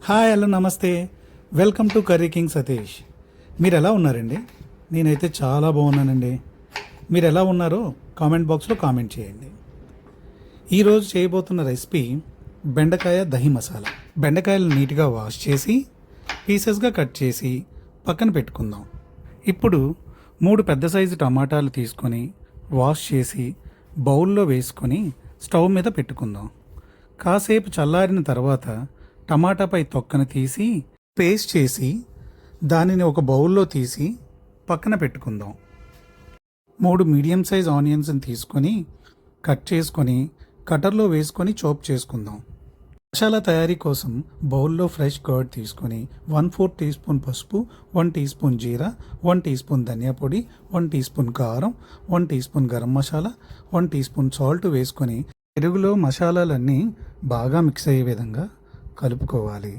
Hi hello నమస్తే, welcome to curry king Satish. మీరు ఎలా ఉన్నారండి? నేనైతే చాలా బాగున్నానండి. మీరు ఎలా ఉన్నారో కామెంట్ బాక్స్లో కామెంట్ చేయండి. ఈరోజు చేయబోతున్న రెసిపీ బెండకాయ దహి మసాలా. బెండకాయలు నీట్గా వాష్ చేసి పీసెస్గా కట్ చేసి పక్కన పెట్టుకుందాం. ఇప్పుడు 3 పెద్ద సైజు టమాటాలు తీసుకొని వాష్ చేసి బౌల్లో వేసుకొని స్టవ్ మీద పెట్టుకుందాం. కాసేపు చల్లారిన తర్వాత టమాటాపై తొక్కను తీసి పేస్ట్ చేసి దానిని ఒక బౌల్లో తీసి పక్కన పెట్టుకుందాం. 3 మీడియం సైజ్ ఆనియన్స్ని తీసుకొని కట్ చేసుకొని కటర్లో వేసుకొని చాప్ చేసుకుందాం. మసాలా తయారీ కోసం బౌల్లో ఫ్రెష్ కర్డ్ తీసుకొని 1/4 టీ స్పూన్ పసుపు, 1 టీ స్పూన్ జీరా, 1 టీ స్పూన్ ధనియా పొడి, 1 టీ స్పూన్ కారం, 1 teaspoon garam masala, 1 teaspoon salt వేసుకొని పెరుగులో మసాలాలన్నీ బాగా మిక్స్ అయ్యే విధంగా కలుపుకోవాలి.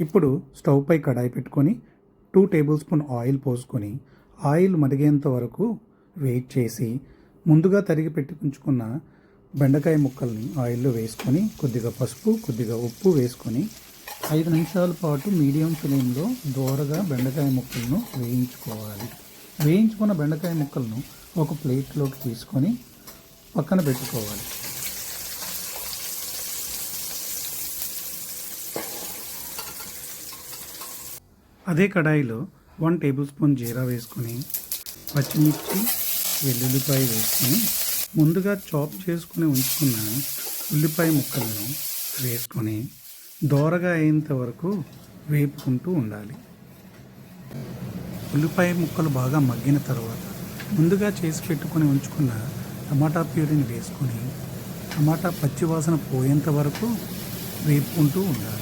ఇప్పుడు స్టవ్ పై కడాయి పెట్టుకొని 2 టేబుల్ స్పూన్ ఆయిల్ పోసుకొని ఆయిల్ మరిగేంత వరకు వెయిట్ చేసి ముందుగా తరిగి పెట్టుకుంచుకున్న బెండకాయ ముక్కల్ని ఆయిల్లో వేసుకొని కొద్దిగా పసుపు, కొద్దిగా ఉప్పు వేసుకొని 5 నిమిషాల పాటు మీడియం ఫ్లేమ్లో దోరగా బెండకాయ ముక్కలను వేయించుకోవాలి. వేయించుకున్న బెండకాయ ముక్కలను ఒక ప్లేట్లోకి తీసుకొని పక్కన పెట్టుకోవాలి. అదే కడాయిలో 1 టేబుల్ స్పూన్ జీరా వేసుకొని పచ్చిమిర్చి, వెల్లుల్లిపాయ వేసుకొని ముందుగా చాప్ చేసుకుని ఉంచుకున్న ఉల్లిపాయ ముక్కలను వేసుకొని దోరగా అయ్యేంత వరకు వేపుకుంటూ ఉండాలి. ఉల్లిపాయ ముక్కలు బాగా మగ్గిన తర్వాత ముందుగా చేసి పెట్టుకొని ఉంచుకున్న టమాటా ప్యూరీని వేసుకొని టమాటా పచ్చివాసన పోయేంత వరకు వేపుకుంటూ ఉండాలి.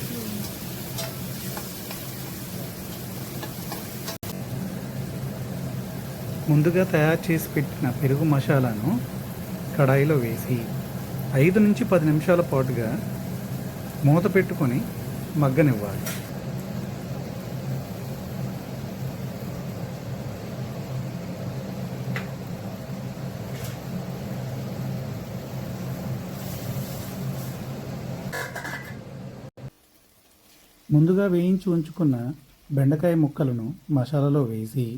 ముందుగా తయారు చేసి పెట్టిన పెరుగు మసాలాను కడాయిలో వేసి 5 నుంచి 10 నిమిషాల పాటుగా మూత పెట్టుకొని మగ్గనివ్వాలి. ముందుగా వేయించి ఉంచుకున్న బెండకాయ ముక్కలను మసాలాలో వేసి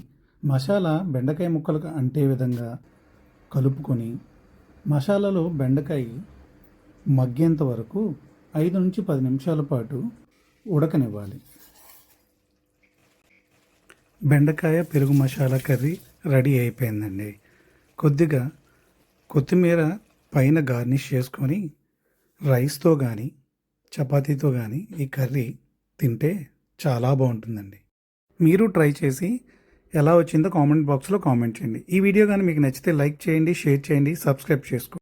మసాలా బెండకాయ ముక్కలకు అంటే విధంగా కలుపుకొని మసాలాలో బెండకాయ మగ్గేంత వరకు 5 నుంచి 10 నిమిషాల పాటు ఉడకనివ్వాలి. బెండకాయ పెరుగు మసాలా కర్రీ రెడీ అయిపోయిందండి. కొద్దిగా కొత్తిమీర పైన గార్నిష్ చేసుకొని రైస్తో కానీ చపాతీతో కానీ ఈ కర్రీ తింటే చాలా బాగుంటుందండి. మీరు ట్రై చేసి ఎలా వచ్చిందో కామెంట్ బాక్స్లో కామెంట్ చేయండి. ఈ వీడియో కానీ మీకు నచ్చితే లైక్ చేయండి, షేర్ చేయండి, సబ్స్క్రైబ్ చేసుకోండి.